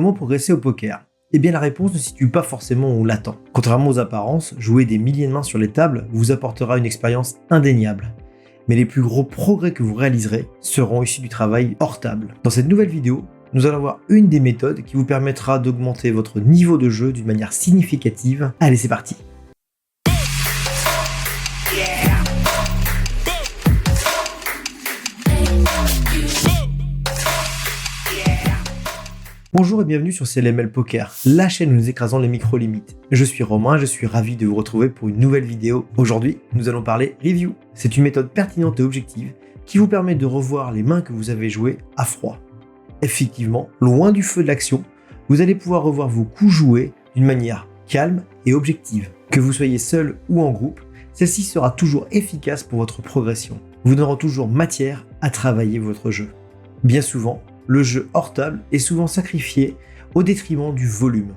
Comment progresser au poker? Eh bien la réponse ne se situe pas forcément où on l'attend. Contrairement aux apparences, jouer des milliers de mains sur les tables vous apportera une expérience indéniable. Mais les plus gros progrès que vous réaliserez seront issus du travail hors table. Dans cette nouvelle vidéo, nous allons voir une des méthodes qui vous permettra d'augmenter votre niveau de jeu d'une manière significative. Allez, c'est parti! Bonjour et bienvenue sur CLML Poker, la chaîne où nous écrasons les micro-limites. Je suis Romain, je suis ravi de vous retrouver pour une nouvelle vidéo. Aujourd'hui, nous allons parler review. C'est une méthode pertinente et objective qui vous permet de revoir les mains que vous avez jouées à froid. Effectivement, loin du feu de l'action, vous allez pouvoir revoir vos coups joués d'une manière calme et objective. Que vous soyez seul ou en groupe, celle-ci sera toujours efficace pour votre progression, vous donnant toujours matière à travailler votre jeu. Bien souvent, le jeu hors table est souvent sacrifié au détriment du volume.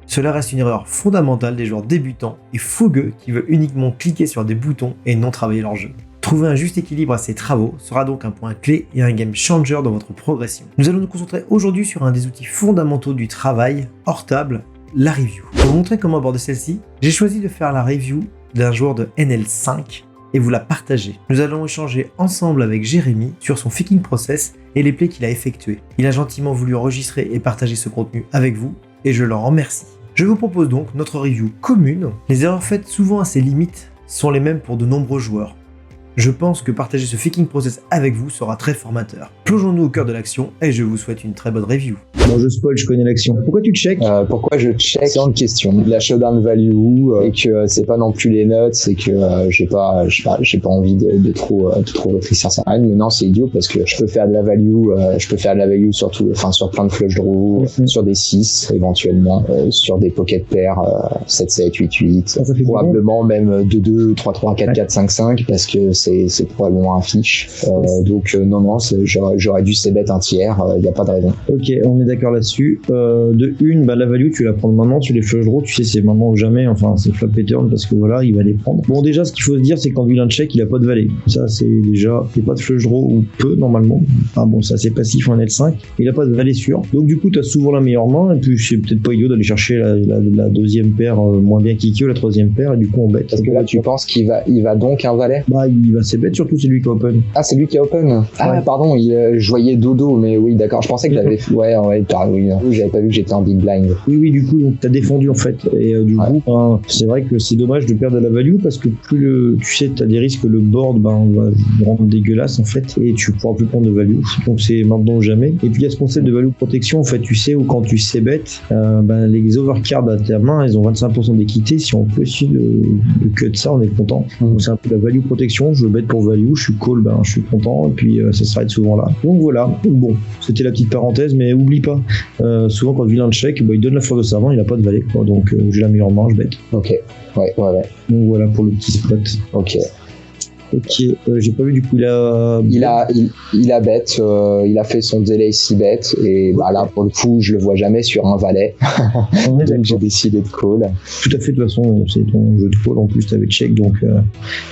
Cela reste une erreur fondamentale des joueurs débutants et fougueux qui veulent uniquement cliquer sur des boutons et non travailler leur jeu. Trouver un juste équilibre à ces travaux sera donc un point clé et un game changer dans votre progression. Nous allons nous concentrer aujourd'hui sur un des outils fondamentaux du travail hors table, la review. Pour vous montrer comment aborder celle-ci, j'ai choisi de faire la review d'un joueur de NL5 et vous la partager. Nous allons échanger ensemble avec Jérémy sur son faking process et les plays qu'il a effectués. Il a gentiment voulu enregistrer et partager ce contenu avec vous et je l'en remercie. Je vous propose donc notre review commune. Les erreurs faites souvent à ses limites sont les mêmes pour de nombreux joueurs. Je pense que partager ce faking process avec vous sera très formateur. Plongeons-nous au cœur de l'action et je vous souhaite une très bonne review. Bon, je spoil, je connais l'action. Pourquoi tu check? Pourquoi je check? C'est une question. De la showdown value et que c'est pas non plus les notes, c'est que j'ai pas envie de trop rétrécir ça. Mais non, c'est idiot parce que je peux faire de la value sur plein de flush draw, sur des 6 éventuellement, sur des pocket pairs 7-7, 8-8, probablement même 2-2, 3-3, 4-4, 5-5 parce que c'est probablement un fiche. Donc non, j'aurais dû c-bet un tiers, y a pas de raison. Ok, on est d'accord là-dessus. De une, la value, tu la prends maintenant sur les flush draws, tu sais, c'est maintenant ou jamais, enfin, c'est flop et turn parce que voilà, il va les prendre. Bon, déjà, ce qu'il faut se dire, c'est que quand vilain check, il a pas de valet. Ça, c'est déjà, il n'y a pas de flush draw ou peu, normalement. Ah bon, ça, c'est passif en L5. Il a pas de valet sûr. Donc, du coup, tu as souvent la meilleure main, et puis c'est peut-être pas idiot d'aller chercher la deuxième paire moins bien kické ou la troisième paire, et du coup, on bet. Parce que là, tu penses qu'il va donc un valet? Il va c-bet, surtout, c'est lui qui a open. Ah, c'est lui qui a open? Ah, ouais. Pardon, je voyais dodo, mais oui, d'accord. Je pensais que j'avais, j'avais pas vu que j'étais en big blind. Oui, du coup, t'as défendu en fait. Et du coup, c'est vrai que c'est dommage de perdre de la value parce que plus tu sais, t'as des risques que le board va rendre dégueulasse en fait et tu pourras plus prendre de value. Donc c'est maintenant ou jamais. Et puis il y a ce concept de value protection en fait, tu sais, où quand tu sais bet, les overcards à ta main, ils ont 25% d'équité. Si on peut aussi le cut ça, on est content. Donc c'est un peu la value protection. Je bet pour value, je suis call, je suis content et puis ça s'arrête souvent là. Donc voilà. Bon, c'était la petite parenthèse, mais oublie pas. Souvent quand vilain check, il donne la fleur de sa main, il a pas de valet quoi, donc j'ai la meilleure main, je bet. Ok, ouais. Donc voilà pour le petit spot. Ok, j'ai pas vu du coup il a bet, il a fait son delay 6 bet et là pour le coup je le vois jamais sur un valet. Donc j'ai décidé de call. Tout à fait, de toute façon c'est ton jeu de call, en plus t'avais check, donc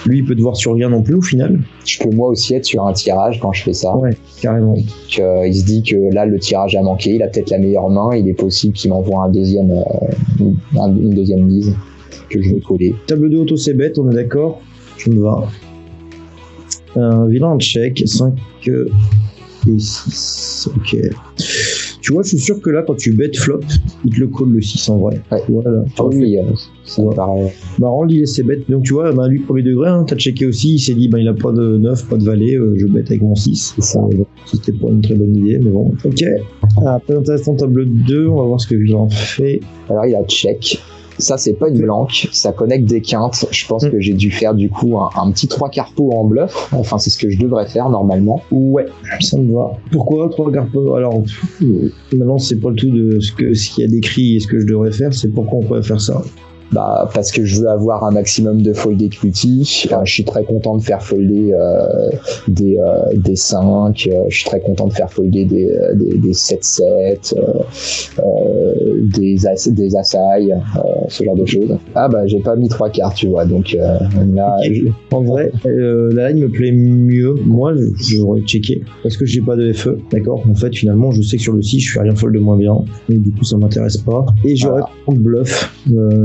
lui il peut te voir sur rien non plus au final. Je peux moi aussi être sur un tirage quand je fais ça. Ouais, carrément. Donc, il se dit que là le tirage a manqué, il a peut-être la meilleure main, il est possible qu'il m'envoie une deuxième mise que je vais coller. Table de auto c'est bête, on est d'accord, je me va. Vilain check, 5 et 6, ok. Tu vois, je suis sûr que là, quand tu bet flop, il te le call le 6 en vrai. Ouais. Voilà. Ça me paraît. Marrant, il laissait bet. Donc tu vois, lui, premier degré, t'as checké aussi, il s'est dit, il a pas de 9, pas de valet, je bet avec mon 6. C'est ça. C'était pas une très bonne idée, mais bon. Ok. Très intéressant, table 2, on va voir ce que Vilain fait. Alors, il a check. Ça, c'est pas une blanque, ça connecte des quintes. Je pense que j'ai dû faire du coup un petit 3 quarts pot en bluff. Enfin, c'est ce que je devrais faire normalement. Ouais, ça me va. Pourquoi 3 quarts pot? Alors, maintenant, c'est pas le tout de ce qu'il y a décrit et ce que je devrais faire, c'est pourquoi on pourrait faire ça. parce que je veux avoir un maximum de fold equity. Je suis très content de faire folder des 5, je suis très content de faire folder des 7-7, des assailles, ce genre de choses. J'ai pas mis 3 cartes, tu vois, donc là... En vrai, la line me plaît mieux. Moi, j'aurais checké, parce que j'ai pas de FE, d'accord. En fait, finalement, je sais que sur le 6, je fais rien fold de moins bien, et du coup, ça m'intéresse pas. Et j'aurais bluff.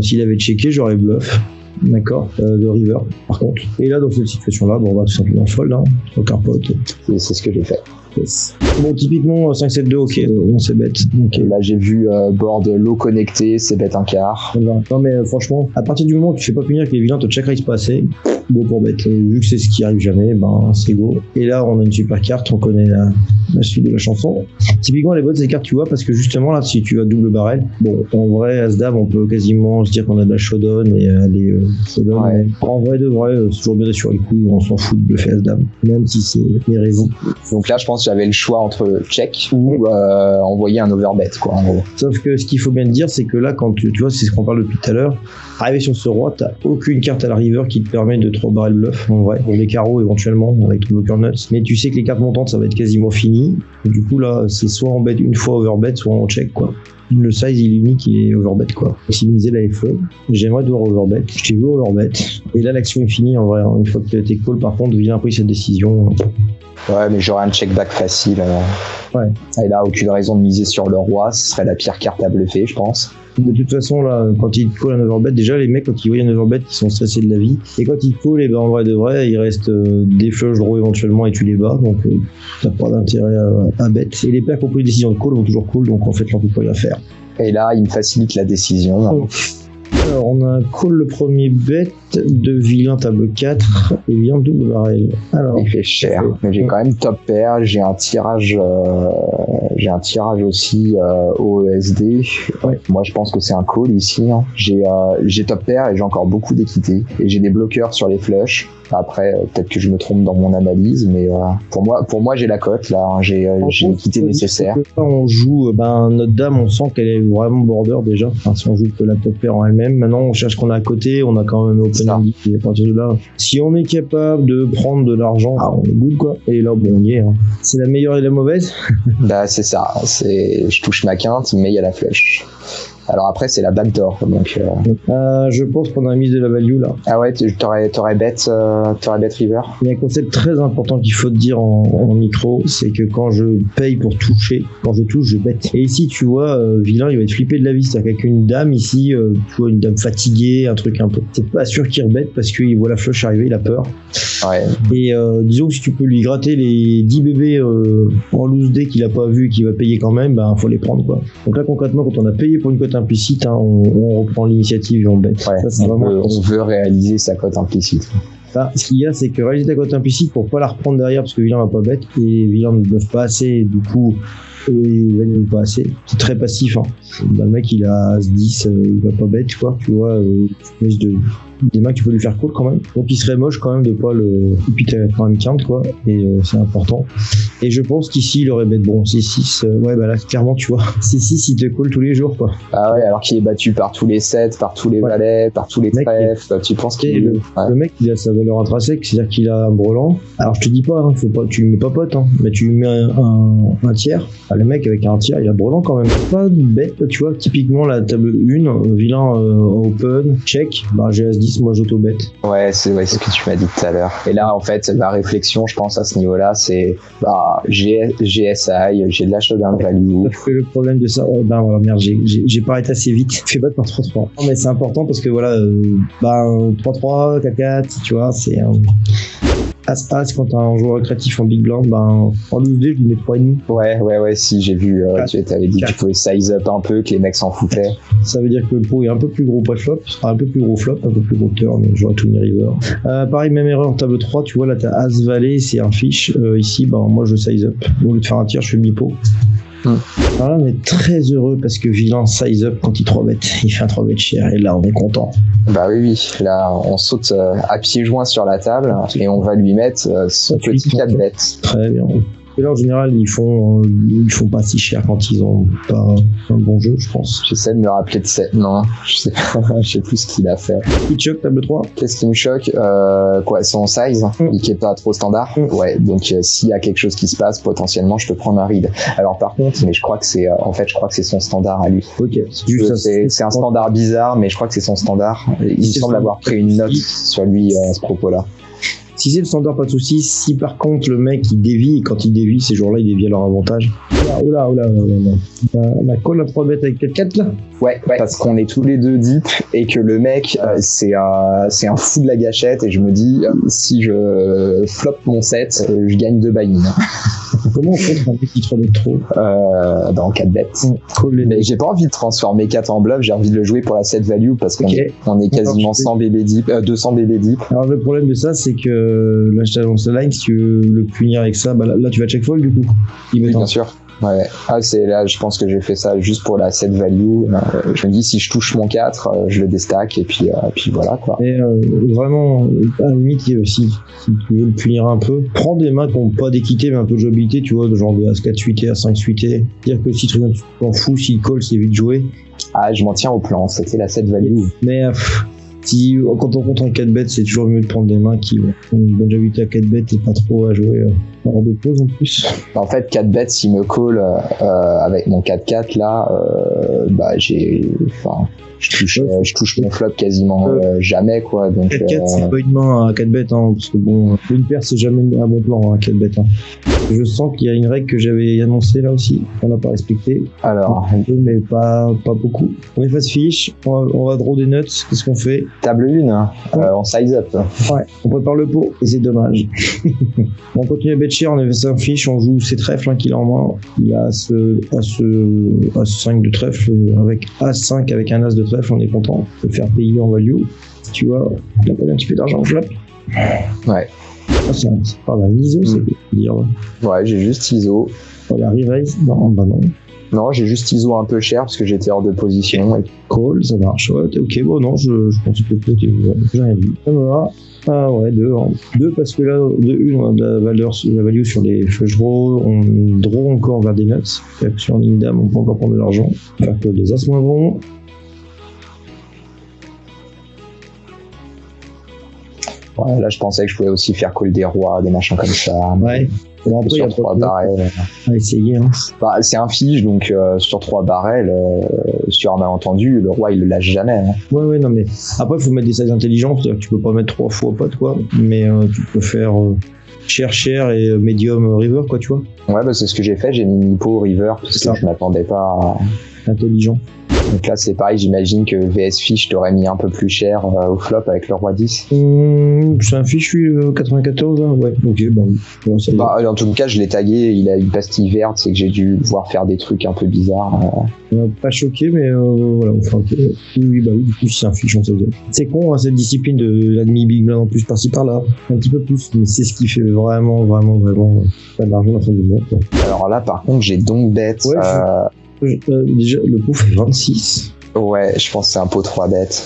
S'il avait checké, j'aurais bluff. D'accord, de river par contre. Et là, dans cette situation-là, on va tout simplement fold, hein, aucun pote. C'est ce que j'ai fait. Yes. Bon, typiquement 5-7-2, ok, on s'est bet. Okay. Là, j'ai vu board low connecté, c'est bet un quart. Non, mais franchement, à partir du moment où tu fais pas punir que les vilains te check raise pas assez, go pour bet. Vu que c'est ce qui arrive jamais, c'est go. Et là, on a une super carte, on connaît la suite de la chanson. Typiquement, les bonnes, ces cartes, tu vois, parce que justement, là, si tu as double barrel, bon, en vrai, As-Dame, on peut quasiment se dire qu'on a de la showdown et aller showdown. Ouais. En vrai, de vrai, c'est toujours bien sur les coups, on s'en fout de bluffer As-Dame, même si c'est les raisons. Donc là, je pense que j'avais le choix entre check ou envoyer un overbet, quoi, en gros. Sauf que ce qu'il faut bien te dire, c'est que là, quand tu vois, c'est ce qu'on parle depuis tout à l'heure, arrivé sur ce roi, t'as aucune carte à la river qui te permet de 3 barrel bluff, en vrai, pour les carreaux éventuellement, avec ton blocker nuts. Mais tu sais que les cartes montantes, ça va être quasiment fini. Et du coup, là, c'est soit en bet une fois overbet, soit en check, quoi. Le size, il est unique, il est overbet, quoi. Optimiser la FE. J'aimerais devoir overbet. Je t'ai vu overbet. Et là, l'action est finie, en vrai. Hein. Une fois que t'es call, par contre, viens pris cette décision. Ouais, mais j'aurais un check back facile. Ouais. Et là, aucune raison de miser sur le roi. Ce serait la pire carte à bluffer, je pense. De toute façon, là, quand ils call un overbet, déjà, les mecs, quand ils voient un overbet, ils sont stressés de la vie. Et quand ils call, en vrai de vrai, il reste des flush draw éventuellement et tu les bats. Donc, t'as pas d'intérêt à bet. Et les pairs qui ont pris une décision de call vont toujours call. Donc, en fait, on peut pas rien faire. Et là, il me facilite la décision. Oh. Alors, on a un call le premier bet de vilain table 4 et vilain double barrel. Alors, il fait cher, mais j'ai quand même top pair, j'ai un tirage aussi au ESD. Ouais. Moi, je pense que c'est un call ici. Hein. J'ai top pair et j'ai encore beaucoup d'équité et j'ai des bloqueurs sur les flushs. Après, peut-être que je me trompe dans mon analyse, mais pour moi, j'ai la cote là. Hein. J'ai l'équité nécessaire. Là, on joue, notre dame, on sent qu'elle est vraiment border déjà. Enfin, si on joue que la top pair en elle-même, maintenant on cherche qu'on a à côté, on a quand même open ending. Et à partir de là, si on est capable de prendre de l'argent, on est good quoi. Et là, bon, on y est. Hein. C'est la meilleure et la mauvaise. Bah c'est ça. Je touche ma quinte, mais il y a la flèche. Alors après, c'est la backdoor, donc... je pense qu'on a mis de la value, là. Ah ouais, t'aurais bet river. Il y a un concept très important qu'il faut te dire en micro, c'est que quand je paye pour toucher, quand je touche, je bet. Et ici, tu vois, vilain, il va être flippé de la vie. C'est-à-dire qu'avec une dame, ici, tu vois, une dame fatiguée, un truc un peu... C'est pas sûr qu'il rebette parce qu'il voit la flush arriver, il a peur. Ouais. Et disons que si tu peux lui gratter les 10 bébés en loose day qu'il a pas vu et qu'il va payer quand même, faut les prendre, quoi. Donc là, concrètement, quand on a payé pour une cote implicite, hein, on reprend l'initiative et on bête. Ouais, ça, on veut réaliser sa cote implicite. Là, ce qu'il y a, c'est que réaliser ta cote implicite pour pas la reprendre derrière parce que vilain va pas bête et vilain ne bluffe pas assez et du coup il va pas assez. C'est très passif. Hein. Le mec il a As-10, il va pas bête quoi. Tu vois, des mains que tu peux lui faire call quand même. Donc il serait moche quand même de pas le. Et puis t'as quand même quinte quoi. Et c'est important. Et je pense qu'ici il aurait bête bon. C6, là clairement tu vois. C6 il te call tous les jours quoi. Ah ouais, alors qu'il est battu par tous les 7, par tous les valets, par tous les trèfles. Tu penses qu'il est le mec il a sa valeur intrinsèque, c'est-à-dire qu'il a un brelan. Alors je te dis pas, hein, faut pas, tu lui mets pas pote, hein, mais tu lui mets un tiers. Le mec avec un tiers, il a brelan quand même. Pas de bête, tu vois. Typiquement la table 1, vilain open, check, j'ai As-10, moi j'auto-bet. Ouais, c'est ce que tu m'as dit tout à l'heure. Et là, en fait, ma réflexion, je pense à ce niveau-là, c'est j'ai SI, j'ai de la showdown value. Le problème de ça, merde, j'ai pas arrêté assez vite. Fais battre par 3-3. Non, mais c'est important parce que voilà, 3-3, 4-4, tu vois, c'est As-As, quand t'as un joueur créatif en big blind, en loose day, je lui mets 3,5. Ouais, si, j'ai vu, tu t'avais dit que tu pouvais size up un peu, que les mecs s'en foutaient. Ça veut dire que le pot est un peu plus gros pré-flop, un peu plus gros flop, un peu plus gros turn, mais j'aurais tout mis river. Pareil, même erreur en table 3, tu vois, là t'as As-Valet, c'est un fiche. Ici, moi je size up. Au lieu de faire un tir, je fais mi-pot. Alors là, on est très heureux parce que vilain size up quand il 3-bet. Il fait un 3-bet cher et là, on est content. Bah oui. Là, on saute à pieds joints sur la table et on va lui mettre son petit 4-bet. Très bien. Et là, en général, ils font pas si cher quand ils ont pas un bon jeu, je pense. J'essaie de me rappeler de cette. Non, je sais plus ce qu'il a fait. Qui te choque, table 3? Qu'est-ce qui me choque? Quoi, son size, qui est pas trop standard. Ouais, donc s'il y a quelque chose qui se passe, potentiellement, je peux prendre un read. Alors par contre, mais je crois que c'est son standard à lui. Ok. C'est un standard bizarre, mais je crois que c'est son standard. Il semble avoir pris une note sur lui à ce propos-là. Si c'est le standard, pas de soucis. Si par contre le mec il dévie, et quand il dévie, ces jours-là, il dévie à leur avantage. Oula. La call à 3 bêtes avec 4-4 là? Ouais, parce qu'on est tous les deux deep et que le mec, c'est un fou de la gâchette et je me dis, si je flop mon set, je gagne 2 buy-in. Comment on fait un mec qui 3 bêtes trop? Dans 4 bêtes. Mais j'ai pas envie de transformer 4 en bluff, j'ai envie de le jouer pour la set value parce qu'on est quasiment 100 BB deep, 200 BB deep. Alors le problème de ça, c'est que là je t'annonce la line, si tu veux le punir avec ça, bah là tu vas check fold du coup. Oui, bien sûr. Ouais. C'est là, je pense que j'ai fait ça juste pour la set value. Je me dis, si je touche mon 4, je le déstack et puis voilà quoi. Et vraiment, à la limite, si tu veux le punir un peu, prends des mains qui n'ont pas d'équité mais un peu de jouabilité, tu vois, de genre de As-4 suité, As-5 suité. C'est-à-dire que si tu t'en fous, s'il colle, c'est vite joué. Ah, je m'en tiens au plan, c'était la set value. Mais quand on compte un 4 bêtes, c'est toujours mieux de prendre des mains qui ont une bonne jouabilité à 4 bêtes et pas trop à jouer hors de pause en plus. En fait, 4 bêtes, s'il me call avec mon 4-4 là, je touche mon flop quasiment jamais quoi. Donc 4-4 c'est pas une main à 4 bêtes parce que bon, une paire c'est jamais un bon plan à 4 bêtes. Je sens qu'il y a une règle que j'avais annoncée là aussi, qu'on n'a pas respectée. Alors, un peu, mais pas beaucoup. On est face fiche, on va draw des nuts, qu'est-ce qu'on fait? Table 1, on size up. Ouais, on prépare le pot et c'est dommage. On continue à bet cher, on est face fiche, on joue ses trèfles qu'il a en main. Il a As 5 de trèfle, avec As5 avec un As de trèfle, on est content de le faire payer en value. Tu vois, on a pas un petit peu d'argent en flop. Ouais. C'est pas la ISO, c'est dire. Ouais, j'ai juste ISO. La re-raise, non, bah non. Non, j'ai juste ISO un peu cher parce que j'étais hors de position. Et... Call, ça marche. Ouais, ok, bon, non, je pense que j'ai rien dit. Ça me va. Ah ouais, 2. 2 parce que là, de 1, on a de la value sur les flush draw, on draw encore vers des nuts. Sur ligne dame, on peut encore prendre de l'argent. Faire que des as moins bons. Ouais, là, je pensais que je pouvais aussi faire call des rois, des machins comme ça. Ouais. Bon, après, sur 3 barrels. À essayer. Bah, c'est un fiche, donc sur 3 barrels, sur un malentendu, le roi il le lâche jamais. Ouais, non, mais après, il faut mettre des sizes intelligents. C'est-à-dire que tu peux pas mettre 3 fois pot, quoi. Mais tu peux faire cher et medium river, quoi, tu vois. Ouais, bah, c'est ce que j'ai fait. J'ai mis Nipo river parce que je m'attendais pas à. Intelligent. Donc là, c'est pareil, j'imagine que VS Fiche t'aurais mis un peu plus cher au flop avec le roi 10. C'est un fichu 94, là. Ouais, ok, bon. En tout cas, je l'ai tagué, il a une pastille verte, c'est que j'ai dû voir faire des trucs un peu bizarres. Pas choqué, mais voilà. Enfin, oui, du coup, c'est un fiche, on sait bien. C'est con, cette discipline de la demi-big blind en plus, par-ci par-là. Un petit peu plus, mais c'est ce qui fait vraiment pas de l'argent à la fin du mois, quoi. Alors là, par contre, j'ai donc bête. Ouais, déjà, le pot fait 26. Ouais, je pense que c'est un pot 3 bêtes.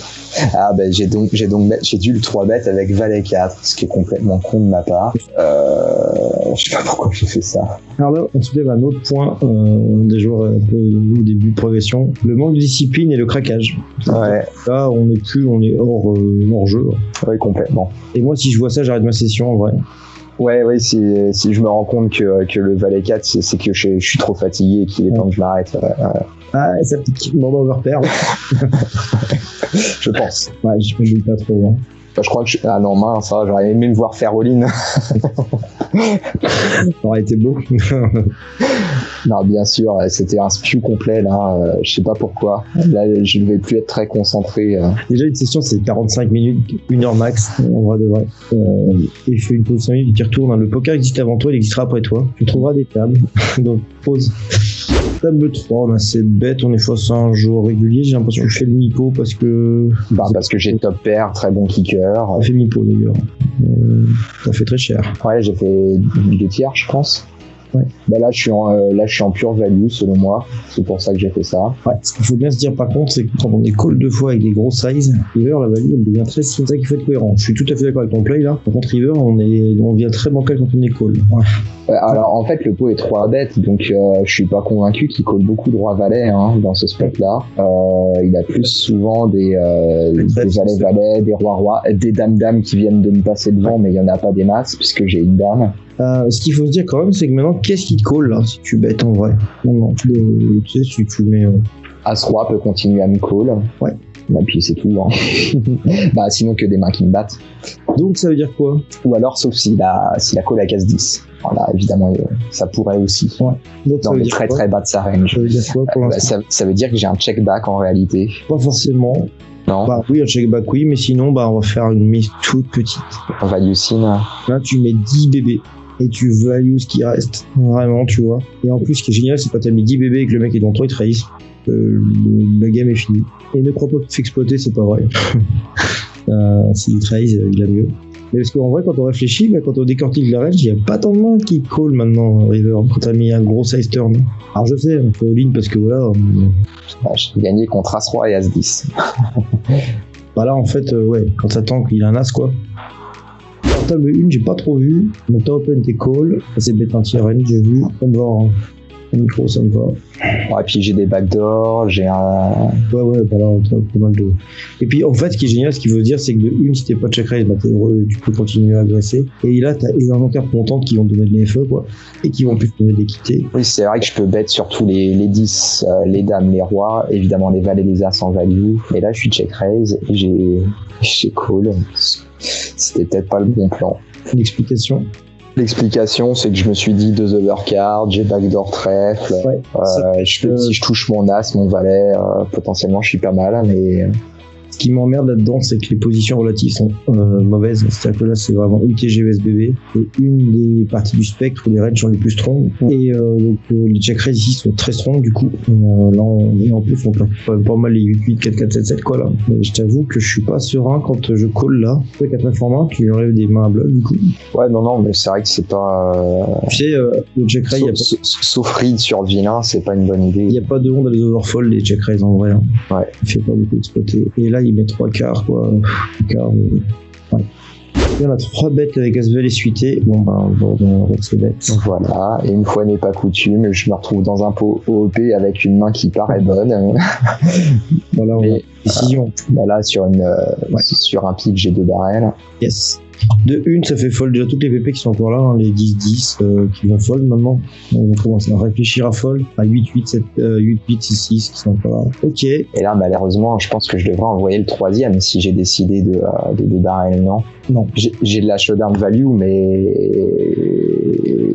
Ah ben j'ai dû le 3 bêtes avec valet 4, ce qui est complètement con de ma part. Je sais pas pourquoi j'ai fait ça. Alors là, on soulève un autre point des joueurs un peu au début de progression, le manque de discipline et le craquage. Ouais. Là, on est hors jeu. Oui, complètement. Et moi, si je vois ça, j'arrête ma session en vrai. Ouais, si je me rends compte que le valet 4, c'est que je suis trop fatigué et qu'il est temps que je m'arrête. Ah, ça petite moment overpair. Je pense. Ouais, je me dis pas trop. Je crois que ah non, mince, j'aurais aimé me voir faire all-in. Ça aurait été beau. Non, bien sûr, c'était un spew complet là, je sais pas pourquoi. Là, je ne vais plus être très concentré. Déjà, une session, c'est 45 minutes, 1 heure max, en vrai de vrai. Et je fais une pause 5 minutes, tu retournes. Le poker existe avant toi, il existera après toi. Tu trouveras des tables. Donc, pause. Table 3, on a cette bête, on est face à un joueur régulier. J'ai l'impression que je fais le mi-pot parce que j'ai top pair, très bon kicker. Ça fait mi-pot d'ailleurs. Ça fait très cher. Ouais, j'ai fait 2 tiers, je pense. Ouais. Bah là, je suis en pure value, selon moi. C'est pour ça que j'ai fait ça. Ouais. Ce qu'il faut bien se dire, par contre, c'est que quand on est call 2 fois avec des gros sizes, river, la value, elle devient très simple. C'est ça qu'il faut être cohérent. Je suis tout à fait d'accord avec ton play, là. Par contre, river, on devient très bancal quand on est call. Ouais. Alors, en fait, le pot est 3 bêtes, donc je suis pas convaincu qu'il colle beaucoup de roi-valet dans ce spot-là. Il a plus souvent des valets-valets, des rois-rois, des dames-dames qui viennent de me passer devant, mais il y en a pas des masses, puisque j'ai une dame. Ce qu'il faut se dire quand même, c'est que maintenant, qu'est-ce qui te call là, si tu bêtes en vrai? Non, tu sais, si tu mets. As-roi peut continuer à me call. Ouais. Bah, puis c'est tout. Bah, sinon que des mains qui me battent. Donc ça veut dire quoi? Ou alors, sauf si la call à casse 10. Voilà, évidemment, ça pourrait aussi. Ouais. Donc, dans les très très bas de sa range. Ça veut dire quoi pour l'instant? Ça veut dire que j'ai un check back en réalité. Pas forcément. Non. Bah oui, un check back oui, mais sinon, bah on va faire une mise toute petite. On value sin. Là, tu mets 10 bébés. Et tu values ce qui reste. Vraiment, tu vois. Et en plus, ce qui est génial, c'est quand t'as mis 10 bébés et que le mec est dans toi, il te raise. La game est finie. Et ne crois pas que tu fais exploiter, c'est pas vrai. S'il te raise, il a mieux. Mais parce qu'en vrai, quand on réfléchit, bah, quand on décortique la range, il n'y a pas tant de monde qui call maintenant, River, quand t'as mis un gros size turn. Alors je sais, on peut all-in parce que voilà. J'ai gagné contre As-Roi et As-10. Bah là, en fait, ouais, quand ça tank, il a un As, quoi. Table 1, j'ai pas trop vu. Donc t'as open tes calls. Ça c'est bête un tiers range, j'ai vu. Ça me va, hein. Au micro, ça me va. Ouais, puis j'ai des backdoors, j'ai un. Ouais, bah là, t'as pas mal de. Et puis en fait, ce qui est génial, ce qu'il faut se dire, c'est que de une, si t'es pas check raise, bah t'es heureux, tu peux continuer à agresser. Et là, t'as énormément de cartes contentes qui vont te donner de l'EFE, quoi. Et qui vont plus te donner de l'équité. Oui, c'est vrai que je peux bet sur tous les 10, les dames, les rois, évidemment les valets, les as en value. Mais là, je suis check raise et j'ai call. C'était peut-être pas le bon plan. Une explication. L'explication, c'est que je me suis dit 2 overcards, j'ai backdoor trèfle. Ouais, si je touche mon as, mon valet, potentiellement je suis pas mal, mais. Ce qui m'emmerde là-dedans, c'est que les positions relatives sont mauvaises. C'est-à-dire que là, c'est vraiment UTG VSBB. C'est une des parties du spectre où les ranges sont les plus strong. Et donc, les check raise ici sont très strong, du coup. Là, en plus, on perd pas mal les 8-8, 4-4, 7-7, quoi, là. Mais je t'avoue que je suis pas serein quand je call là. Tu sais, 4 formats, tu enlèves des mains à bloc, du coup. Ouais, non, mais c'est vrai que c'est pas. Tu sais, le check raise, sauf read sur le vilain, c'est pas une bonne idée. Il n'y a pas de honte à les overfold, les check raise en vrai. Hein. Ouais. Il fait pas beaucoup exploiter. Et là, il met 3 quarts, quoi. 3 quarts, ouais. Et on a 3 bêtes avec Asvel et suité. Bon, ben, on va ces bêtes. Voilà. Et une fois n'est pas coutume, je me retrouve dans un pot OOP avec une main qui paraît bonne. Voilà, on a décision. Là, sur un pic, j'ai 2 barrels. Yes. De une, ça fait fold déjà toutes les PP qui sont encore là, hein, les 10-10 qui vont fold maintenant. On commence à réfléchir à fold. À 8-8, 7, 8-8, 6-6 qui sont encore là. Ok. Et là, malheureusement, je pense que je devrais envoyer le 3e si j'ai décidé de barrel, non? Non. J'ai de la showdown value, mais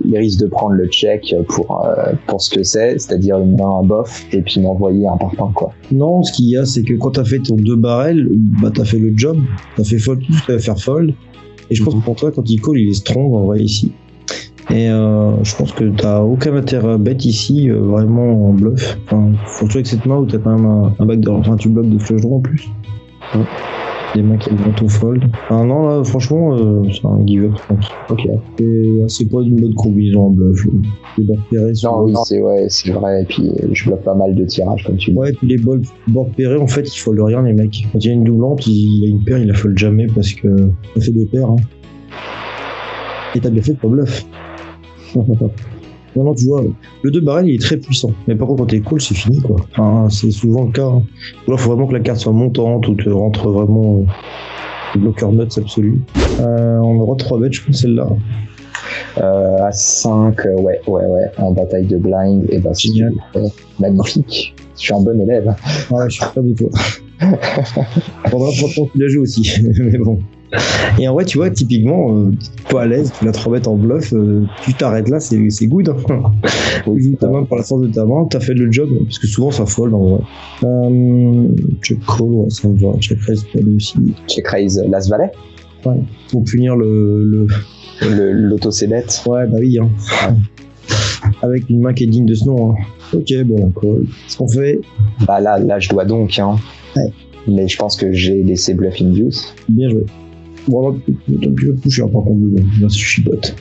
il risque de prendre le check pour ce que c'est-à-dire une main bof, et puis m'envoyer un parpaing, quoi. Non, ce qu'il y a, c'est que quand t'as fait ton 2 barrels, bah t'as fait le job, t'as fait fold tout ce que t'avais à faire fold. Et je pense que pour toi, quand il call, il est strong en vrai ici. Et je pense que t'as aucun intérêt à bet ici, vraiment en bluff. Enfin, surtout avec cette main où t'as quand même un backdoor. Enfin, tu bloques de flush draw en plus. Des mains qui vont tout fold. Enfin, non, là, franchement, c'est un give up, je pense. Ok. Et c'est pas une bonne combinaison en bluff. Les bords pairés non, oui, c'est vrai. Et puis, je bloque pas mal de tirages, comme tu dis. Ouais, et puis les bords pairés, en fait, ils fold rien, les mecs. Quand il y a une doublante, il a une paire, il la fold jamais parce que ça fait 2 paires. Hein. Et t'as bien fait de pas bluff. Non, tu vois, le 2 barrel, il est très puissant. Mais par contre, quand t'es call, c'est fini, quoi. Enfin, c'est souvent le cas. Hein. Ou là, faut vraiment que la carte soit montante ou te rentre vraiment le bloqueur nuts absolu. On aura 3 bêtes, je pense, celle-là. À 5, ouais, en bataille de blind, et bah, c'est génial. Magnifique. Je suis un bon élève. Ouais, je suis pas du tout. Pendant franchement, tu l'as joué aussi. Mais bon. Et en vrai, tu vois, typiquement, toi à l'aise, tu l'as 3 bêtes en bluff, tu t'arrêtes là, c'est good. Hein. Tu joues ta main par la force de ta main, t'as fait le job, parce que souvent ça fold en vrai. Check call, ouais, ça me va. Check raise, pas aussi. Check raise l'as valet. Ouais, pour punir l'auto-c-bet. Ouais, bah oui. Hein. Ouais. Avec une main qui est digne de ce nom. Hein. Ok, bon, call. Ce qu'on fait. Bah là, je dois donc. Hein. Ouais. Mais je pense que j'ai laissé bluff induce. Bien joué. Bon, tu vas te coucher, par contre, là, je chipote.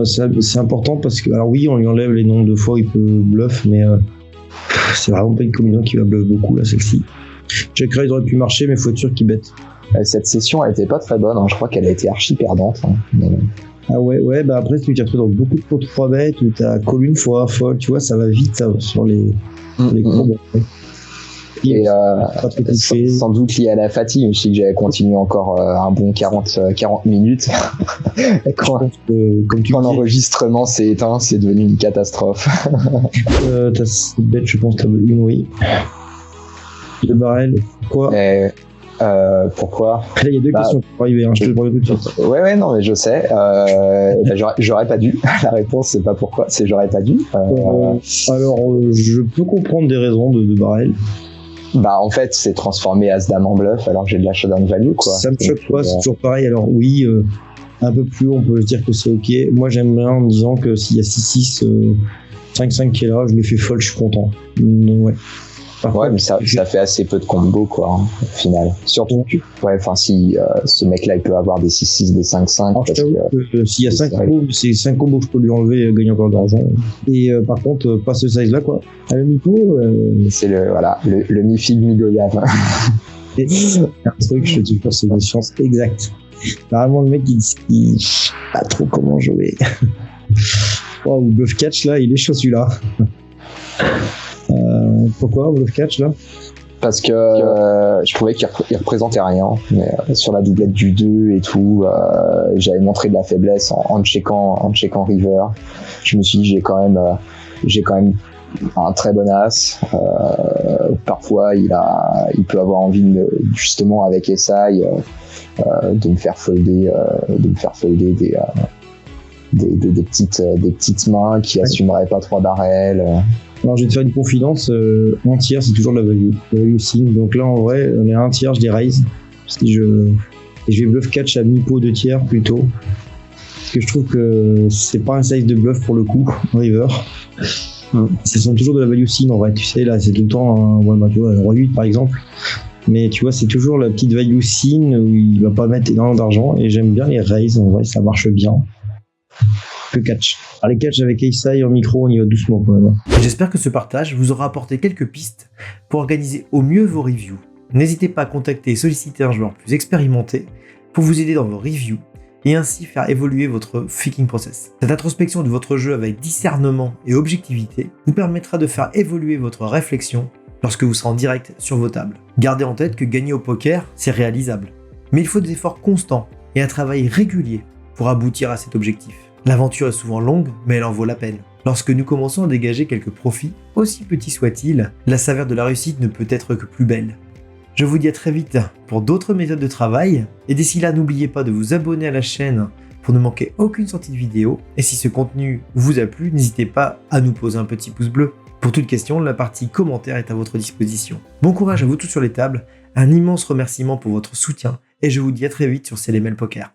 C'est important parce que, alors oui, on lui enlève les nombres de fois où il peut bluff, mais c'est vraiment pas une combinaison qui va bluff beaucoup, là, celle-ci. Check raise aurait pu marcher, mais faut être sûr qu'il bête. Cette session, elle était pas très bonne, hein. Je crois qu'elle a été archi perdante. Hein. Ah ouais, bah après, tu t'es retrouvé dans beaucoup de pots de 3 bêtes où t'as call une fois, fold, tu vois, ça va vite, ça, sur les combos. Et sans doute lié à la fatigue, je sais que j'avais continué encore un bon 40 minutes. Quand l'enregistrement s'est éteint, c'est devenu une catastrophe. T'as cette bête, je pense, table 1, oui. Le barrel, quoi pourquoi? Là, il y a deux questions pour arriver, hein, je te le prends tout de suite. Ouais, non, mais je sais. J'aurais pas dû. La réponse, c'est pas pourquoi, c'est j'aurais pas dû. Alors, je peux comprendre des raisons de barrel. Bah, en fait, c'est transformé As-Dame en bluff, alors que j'ai de la showdown value, quoi. Ça me choque pas, c'est toujours pareil. Alors, oui, un peu plus haut, on peut se dire que c'est ok. Moi, j'aime bien en me disant que s'il y a 6-6, 5-5 qui est là, je les fais fold, je suis content. Donc, ouais. Ouais, mais ça fait assez peu de combos, quoi, hein, au final. Surtout, ouais, enfin, si ce mec-là, il peut avoir des 6-6, des 5-5. Alors, je t'avoue que s'il y a 5 combos, c'est 5 combos que je peux lui enlever et gagner encore de l'argent. Et par contre, pas ce size-là, quoi. À le Mipo, c'est le mi-fig mi-goyave. Et un truc, je te dis, c'est une chance exacte. Vraiment, le mec, il sait pas trop comment jouer. Oh, ou bluff catch, là, il est chaud, celui-là. Pourquoi bluff catch là? Parce que je trouvais qu'il représentait rien, mais sur la doublette du 2 et tout, j'avais montré de la faiblesse en checkant river. Je me suis dit j'ai quand même un très bon as. Parfois il peut avoir envie justement avec SI de me faire folder des petites mains qui assumeraient pas 3 barrels. Alors je vais te faire une confidence, un tiers c'est toujours de la value sim. Donc là en vrai on est à un tiers, je les raise. Et je vais bluff catch à mi-pot 2 tiers plutôt. Parce que je trouve que c'est pas un size de bluff pour le coup, river. Ce sont toujours de la value sim en vrai, tu sais là c'est tout le temps un roi 8 par exemple. Mais tu vois c'est toujours la petite value sim où il va pas mettre énormément d'argent et j'aime bien les raise, en vrai ça marche bien. Que catch. Alors les catch avec Ace en micro, on y va doucement quand même. J'espère que ce partage vous aura apporté quelques pistes pour organiser au mieux vos reviews. N'hésitez pas à contacter et solliciter un joueur plus expérimenté pour vous aider dans vos reviews et ainsi faire évoluer votre ficking process. Cette introspection de votre jeu avec discernement et objectivité vous permettra de faire évoluer votre réflexion lorsque vous serez en direct sur vos tables. Gardez en tête que gagner au poker, c'est réalisable. Mais il faut des efforts constants et un travail régulier pour aboutir à cet objectif. L'aventure est souvent longue, mais elle en vaut la peine. Lorsque nous commençons à dégager quelques profits, aussi petits soient-ils, la saveur de la réussite ne peut être que plus belle. Je vous dis à très vite pour d'autres méthodes de travail, et d'ici là n'oubliez pas de vous abonner à la chaîne pour ne manquer aucune sortie de vidéo, et si ce contenu vous a plu, n'hésitez pas à nous poser un petit pouce bleu. Pour toute question, la partie commentaire est à votre disposition. Bon courage à vous tous sur les tables, un immense remerciement pour votre soutien, et je vous dis à très vite sur CLML Poker.